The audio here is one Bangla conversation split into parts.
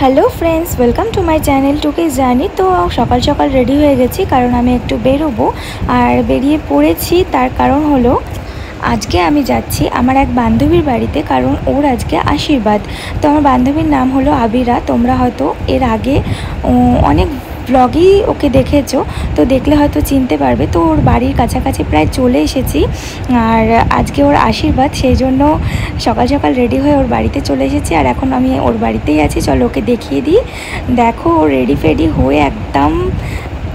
Hello friends, welcome to my channel টুকে জানি। তো সকাল সকাল রেডি হয়ে গেছি কারণ আমি একটু বেরোবো। আর বেরিয়ে পড়েছি তার কারণ হলো আজকে আমি যাচ্ছি আমার এক বান্ধবীর বাড়িতে, কারণ ওর আজকে আশীর্বাদ। তো আমার বান্ধবীর নাম হলো আবিরা। তোমরা হয়তো এর আগে অনেক ব্লগেই ওকে দেখেছো, তো দেখলে হয়তো চিনতে পারবে। তো ওর বাড়ির কাছাকাছি প্রায় চলে এসেছি, আর আজকে ওর আশীর্বাদ, সেই জন্য সকাল সকাল রেডি হয়ে ওর বাড়িতে চলে এসেছি। আর এখন আমি ওর বাড়িতেই আছি, চলো ওকে দেখিয়ে দিই। দেখো ও রেডি ফেডি হয়ে একদম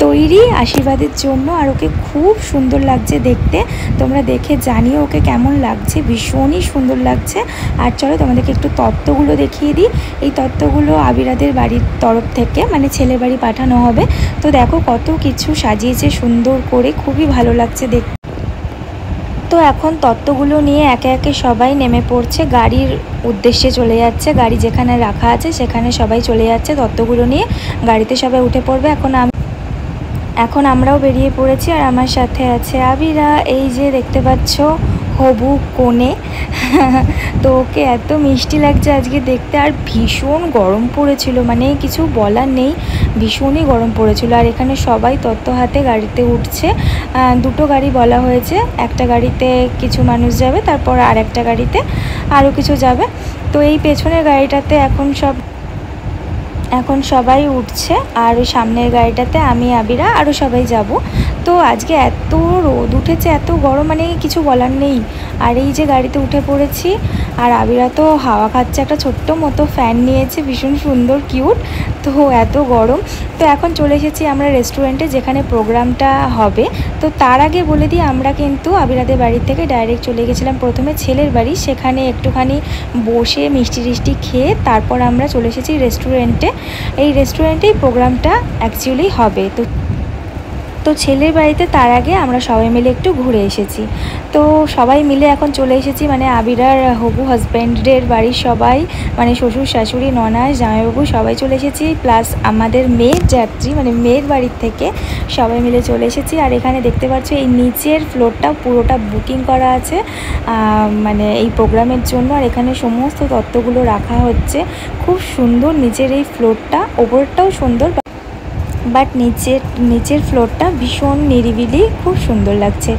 তৈরি আশীর্বাদের জন্য, আর ওকে খুব সুন্দর লাগছে দেখতে। তোমরা দেখে জানিও ওকে কেমন লাগছে, ভীষণই সুন্দর লাগছে। আর চলো তোমাদেরকে একটু তত্ত্বগুলো দেখিয়ে দিই। এই তত্ত্বগুলো আবিরাদের বাড়ির তরফ থেকে, মানে ছেলের বাড়ি পাঠানো হবে। তো দেখো কত কিছু সাজিয়েছে সুন্দর করে, খুবই ভালো লাগছে দেখতে। তো এখন তত্ত্বগুলো নিয়ে একে একে সবাই নেমে পড়ছে, গাড়ির উদ্দেশ্যে চলে যাচ্ছে। গাড়ি যেখানে রাখা আছে সেখানে সবাই চলে যাচ্ছে তত্ত্বগুলো নিয়ে, গাড়িতে সবাই উঠে পড়বে। এখন আমরাও বেরিয়ে পড়েছি, আর আমার সাথে আছে আবিরা। এই যে দেখতে পাচ্ছ হবু কোণে। তো ওকে এত মিষ্টি লাগছে আজকে দেখতে। আর ভীষণ গরম পড়েছিল, মানে কিছু বলার নেই, ভীষণই গরম পড়েছিল। আর এখানে সবাই তত্ত্ব হাতে গাড়িতে উঠছে। দুটো গাড়ি বলা হয়েছে, একটা গাড়িতে কিছু মানুষ যাবে, তারপর আর একটা গাড়িতে আরও কিছু যাবে। তো এই পেছনের গাড়িটাতে এখন সবাই উঠছে, আর ওই সামনের গাড়িটাতে আমি আবিরা আরও সবাই যাব। তো আজকে এত রোদ উঠেছে, এত গরম, মানে কিছু বলার নেই। আর এই যে গাড়িতে উঠে পড়েছি, আর আবিরা তো হাওয়া খাচ্ছে, একটা ছোট্ট মতো ফ্যান নিয়েছে, ভীষণ সুন্দর কিউট। তো এত গরম। তো এখন চলে এসেছি আমরা রেস্টুরেন্টে, যেখানে প্রোগ্রামটা হবে। তো তার আগে বলে দিই, আমরা কিন্তু আবিরাদের বাড়ি থেকে ডাইরেক্ট চলে গেছিলাম প্রথমে ছেলের বাড়ি, সেখানে একটুখানি বসে মিষ্টি টিষ্টি খেয়ে তারপর আমরা চলে এসেছি রেস্টুরেন্টে। এই রেস্টুরেন্টেই প্রোগ্রামটা অ্যাকচুয়ালি হবে। তো ছেলের বাড়িতে তার আগে আমরা সবাই মিলে একটু ঘুরে এসেছি। তো সবাই মিলে এখন চলে এসেছি, মানে আবিরার হবু হাজব্যান্ডের বাড়ির সবাই, মানে শ্বশুর শাশুড়ি ননাস জামাইবাবু সবাই চলে এসেছি, প্লাস আমাদের মেয়ের যাত্রী, মানে মেয়ের বাড়ির থেকে সবাই মিলে চলে এসেছি। আর এখানে দেখতে পাচ্ছ এই নিচের ফ্লোরটা পুরোটা বুকিং করা আছে মানে এই প্রোগ্রামের জন্য। আর এখানে সমস্ত তত্ত্বগুলো রাখা হচ্ছে, খুব সুন্দর নিচের এই ফ্লোরটা। ওপরটাও সুন্দর, বাট নিচের ফ্লোরটা ভীষণ নিরিবিলি, খুব সুন্দর লাগছে।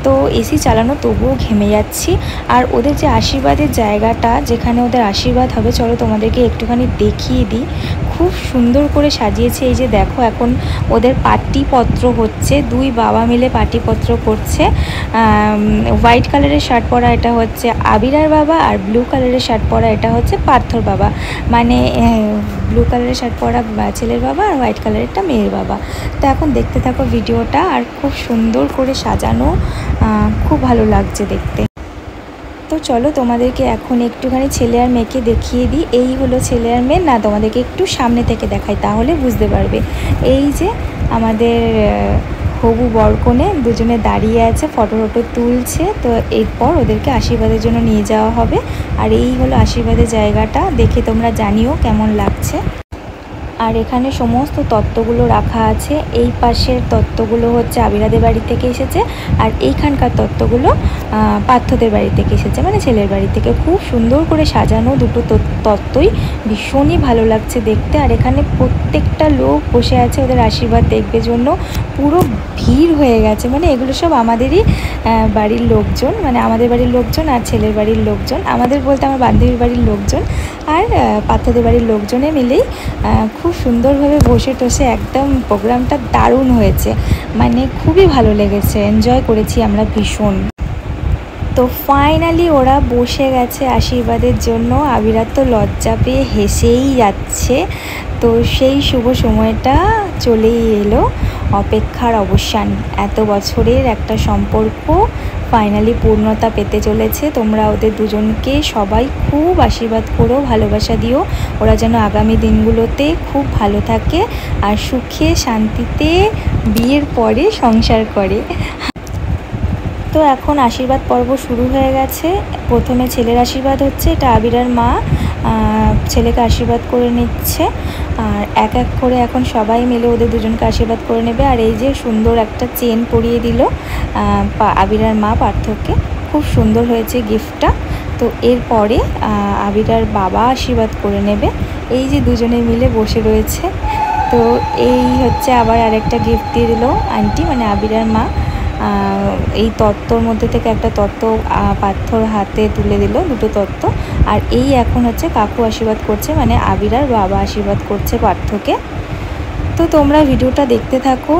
তো এসি চালানো তবুও ঘেমে যাচ্ছি। আর ওদের যে আশীর্বাদের জায়গাটা, যেখানে ওদের আশীর্বাদ হবে, চলো তোমাদেরকে একটুখানি দেখিয়ে দিই। খুব সুন্দর করে সাজিয়েছে। এই যে দেখো, এখন ওদের পাটিপত্র হচ্ছে, দুই বাবা মিলে পাটিপত্র করছে। হোয়াইট কালারের শার্ট পরা এটা হচ্ছে আবিরার বাবা, আর ব্লু কালারের শার্ট পরা এটা হচ্ছে পার্থর বাবা। মানে ব্লু কালারের শার্ট পরা ছেলের বাবা, আর হোয়াইট কালারেরটা মেয়ের বাবা। তো এখন দেখতে থাকো ভিডিওটা। আর খুব সুন্দর করে সাজানো, খুব ভালো লাগছে দেখতে। তো চলো তোমাদেরকে এখন একটুখানি ছেলে আর মেয়েকে দেখিয়ে দিই। এই হলো ছেলে আর মেয়ে, না তোমাদেরকে একটু সামনে থেকে দেখাই, তাহলে বুঝতে পারবে। এই যে আমাদের হবু বরকনে দুজনে দাঁড়িয়ে আছে, ফটো তুলছে। তো এরপর ওদেরকে আশীর্বাদের জন্য নিয়ে যাওয়া হবে। আর এই হলো আশীর্বাদের জায়গাটা, দেখে তোমরা জানিও কেমন লাগছে। আর এখানে সমস্ত তত্ত্বগুলো রাখা আছে। এই পাশের তত্ত্বগুলো হচ্ছে আবিরাদের বাড়ি থেকে এসেছে, আর এইখানকার তত্ত্বগুলো পার্থদের বাড়ি থেকে এসেছে, মানে ছেলের বাড়ি থেকে। খুব সুন্দর করে সাজানো দুটো তত্ত্বই, ভীষণই ভালো লাগছে দেখতে। আর এখানে প্রত্যেকটা লোক বসে আছে ওদের আশীর্বাদ দেখবে জন্য, পুরো ভিড় হয়ে গেছে। মানে এগুলো সব আমাদেরই বাড়ির লোকজন, মানে আমাদের বাড়ির লোকজন আর ছেলের বাড়ির লোকজন, আমাদের বলতে আমার বান্ধবীর বাড়ির লোকজন আর পার্থদের বাড়ির লোকজনে মিলেই খুব সুন্দরভাবে বসে টসে একদম প্রোগ্রামটা দারুণ হয়েছে, মানে খুবই ভালো লেগেছে, এনজয় করেছি আমরা ভীষণ। তো ফাইনালি ওরা বসে গেছে আশীর্বাদের জন্য। আবিরা তো লজ্জা পেয়ে হেসেই যাচ্ছে। তো সেই শুভ সময়টা চলেই এলো, অপেক্ষার অবসান। এত বছরের একটা সম্পর্ক ফাইনালি পূর্ণতা পেতে চলেছে। তোমরা ওদের দুজনকে সবাই খুব আশীর্বাদ করো, ভালোবাসা দিও, ওরা যেন আগামী দিনগুলোতে খুব ভালো থাকে আর সুখে শান্তিতে বিয়ের পরে সংসার করে। তো এখন আশীর্বাদ পর্ব শুরু হয়ে গেছে। প্রথমে ছেলের আশীর্বাদ হচ্ছে, এটা আবিরার মা ছেলেকে আশীর্বাদ করে নিচ্ছে। আর এক এক করে এখন সবাই মিলে ওদের দুজনকে আশীর্বাদ করে নেবে। আর এই যে সুন্দর একটা চেন পরিয়ে দিল আবিরার মা পার্থকে, খুব সুন্দর হয়েছে গিফটটা। তো এরপরে আবিরার বাবা আশীর্বাদ করে নেবে। এই যে দুজনে মিলে বসে রয়েছে। তো এই হচ্ছে আবার আরেকটা গিফট দিয়ে দিল আন্টি, মানে আবিরার মা। এই তত্ত্বর মধ্যে থেকে একটা তত্ত্ব পাথর হাতে তুলে দিল, দুটো তত্ত্ব। আর এই এখন হচ্ছে কাকু আশীর্বাদ করছে, মানে আবিরার বাবা আশীর্বাদ করছে পার্থকে। তো তোমরা ভিডিওটা দেখতে থাকো।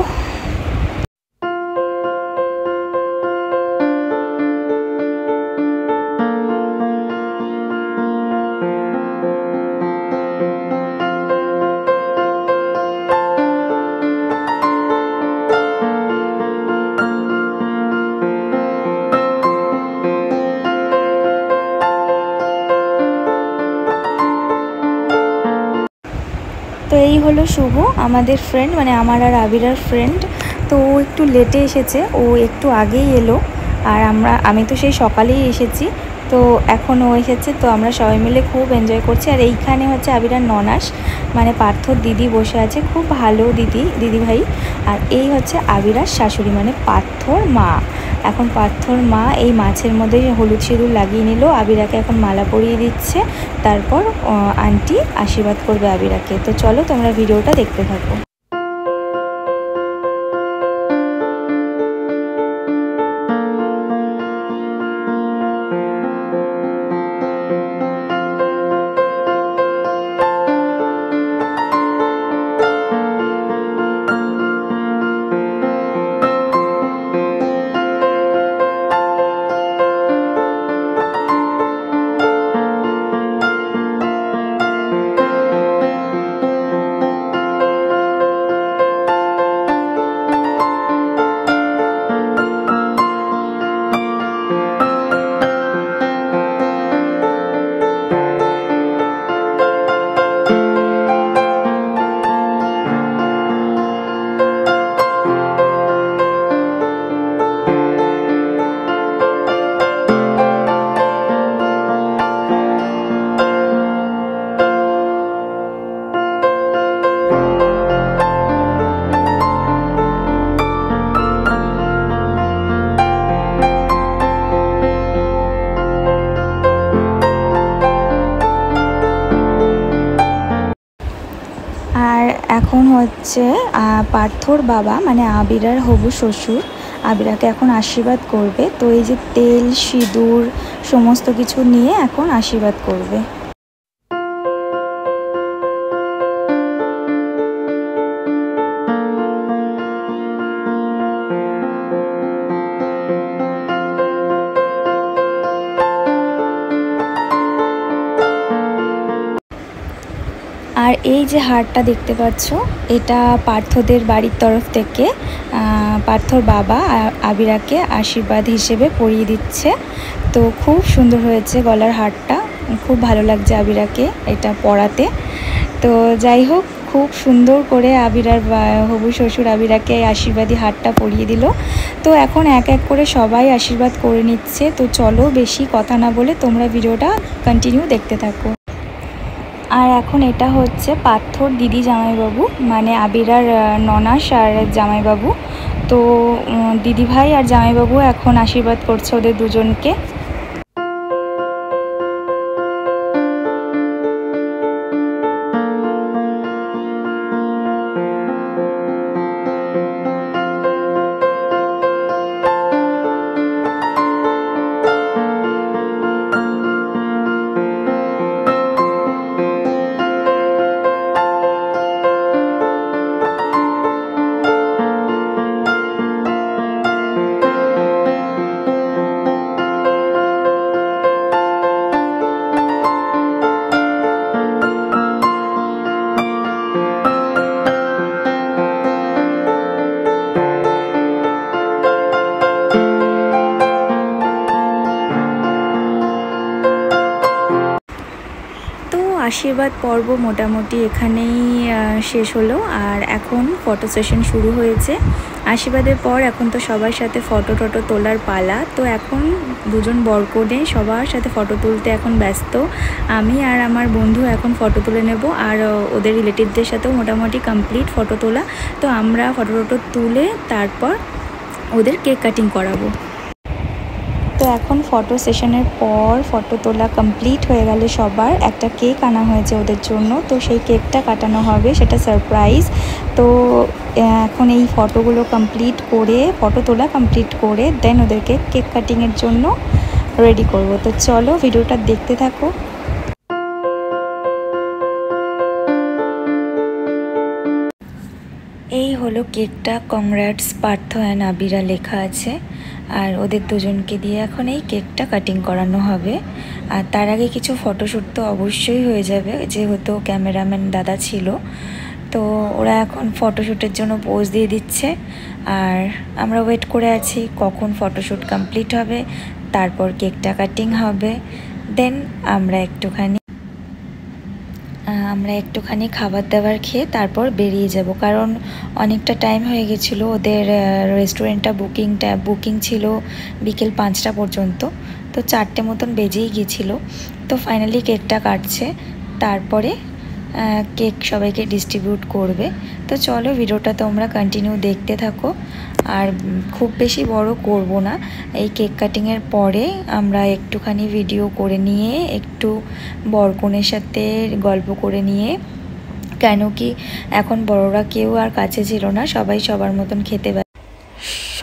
তো এই হলো শুভ, আমাদের ফ্রেন্ড, মানে আমার আর আবিরার ফ্রেন্ড। তো ও একটু লেটে এসেছে, ও একটু আগেই এলো। আর আমি তো সেই সকালেই এসেছি, তো এখন ও এসেছে। তো আমরা সবাই মিলে খুব এনজয় করছি। আর এইখানে হচ্ছে আবিরার ননাস, মানে পার্থর দিদি বসে আছে, খুব ভালো দিদিভাই। আর এই হচ্ছে আবিরার শাশুড়ি, মানে পার্থর মা। এখন পার্থর মা এই মাছের মধ্যে হলুদ সিঁদুর লাগিয়ে নিল, আবিরাকে এখন মালা পরিয়ে দিচ্ছে। তারপর আন্টি আশীর্বাদ করবে আবিরাকে। তো চলো তোমরা ভিডিওটা দেখতে থাকো। আর এখন হচ্ছে পার্থর বাবা, মানে আবিরার হবু শ্বশুর, আবিরাকে এখন আশীর্বাদ করবে। তো এই যে তেল সিঁদুর সমস্ত কিছু নিয়ে এখন আশীর্বাদ করবে। আর এই যে হারটা দেখতে পাচ্ছ, এটা পার্থদের বাড়ির তরফ থেকে পার্থর বাবা আবিরাকে আশীর্বাদ হিসেবে পরিয়ে দিচ্ছে। তো খুব সুন্দর হয়েছে গলার হারটা, খুব ভালো লাগছে আবিরাকে এটা পরাতে। তো যাই হোক, খুব সুন্দর করে আবিরার হবু শ্বশুর আবিরাকে আশীর্বাদী হারটা পরিয়ে দিল। তো এখন এক এক করে সবাই আশীর্বাদ করে নিচ্ছে। তো চলো বেশি কথা না বলে তোমরা ভিডিওটা কন্টিনিউ দেখতে থাকো। আর এখন এটা হচ্ছে পার্থর দিদি জামাইবাবু, মানে আবিরার ননাস আর জামাইবাবু। তো দিদিভাই আর জামাইবাবু এখন আশীর্বাদ করছে ওদের দুজনকে। আশীর্বাদ পর্ব মোটামুটি এখানেই শেষ হলো। আর এখন ফটো সেশন শুরু হয়েছে। আশীর্বাদের পর এখন তো সবার সাথে ফটো তোলার পালা। তো এখন দুজন বরকনে সবার সাথে ফটো তুলতে এখন ব্যস্ত। আমি আর আমার বন্ধু এখন ফটো তুলে নেব, আর ওদের রিলেটিভদের সাথেও মোটামুটি কমপ্লিট ফটো তোলা। তো আমরা ফটো তুলে তারপর ওদের কেক কাটিং করাবো। তো এখন ফটো সেশনের পর ফটো তোলা কমপ্লিট হয়ে গেলে সবার একটা কেক আনা হয়েছে ওদের জন্য, তো সেই কেকটা কাটানো হবে, সেটা সারপ্রাইজ। তো এখন এই ফটোগুলো কমপ্লিট করে, ফটো তোলা কমপ্লিট করে দেন ওদেরকে কেক কাটিংয়ের জন্য রেডি করব। তো চলো ভিডিওটা দেখতে থাকো। এই হলো কেকটা, কংগ্রাটস পার্থ অ্যান্ড আবিরা লেখা আছে। আর ওদের দুজনকে দিয়ে এখন এই কেকটা কাটিং করানো হবে। আর তার আগে কিছু ফটোশ্যুট তো অবশ্যই হয়ে যাবে, যেহেতু ক্যামেরাম্যান দাদা ছিল। তো ওরা এখন ফটোশ্যুটের জন্য পোজ দিয়ে দিচ্ছে, আর আমরা ওয়েট করে আছি কখন ফটোশ্যুট কমপ্লিট হবে, তারপর কেকটা কাটিং হবে। দেন আমরা একটুখানি খাবার দাবার খেয়ে তারপর বেরিয়ে যাব, কারণ অনেকটা টাইম হয়ে গেছিলো। ওদের রেস্টুরেন্টটা বুকিং ছিল বিকেল 5টা পর্যন্ত, তো 4টে মতন বেজেই গিয়েছিলো। তো ফাইনালি কেকটা কাটছে, তারপরে কেক সবাইকে ডিস্ট্রিবিউট করবে। তো চলো ভিডিওটা তোমরা কন্টিনিউ দেখতে থাকো, আর খুব বেশি বড় করব না। এই কেক কাটিংয়ের পরে আমরা একটুখানি ভিডিও করে নিয়ে একটু বরকনের সাথে গল্প করে নিয়ে, কেন কি এখন বড়রা কেউ আর কাছে ছিল না, সবাই সবার মতন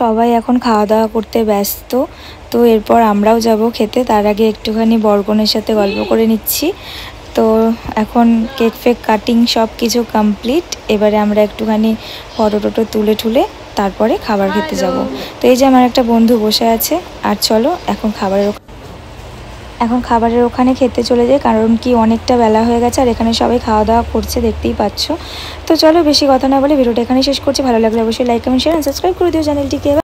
সবাই এখন খাওয়া দাওয়া করতে ব্যস্ত। তো এরপর আমরাও যাব খেতে, তার আগে একটুখানি বরকনের সাথে গল্প করে নিচ্ছি। তো এখন কেক ফেক কাটিং সব কিছু কমপ্লিট, এবারে আমরা একটুখানি ফটো টটো তুলে তারপরে খাবার খেতে যাব। তো এই যে আমার একটা বন্ধু বসে আছে, আর চলো এখন খাবারের ওখানে খেতে চলে যাই, কারণ কি অনেকটা বেলা হয়ে গেছে আর এখানে সবাই খাওয়া দাওয়া করছে, দেখতেই পাচ্ছ। তো চলো বেশি কথা না বলে ভিডিওটা এখানে শেষ করছি। ভালো লাগলে অবশ্যই like comment share and subscribe করে দিও চ্যানেলটিকে।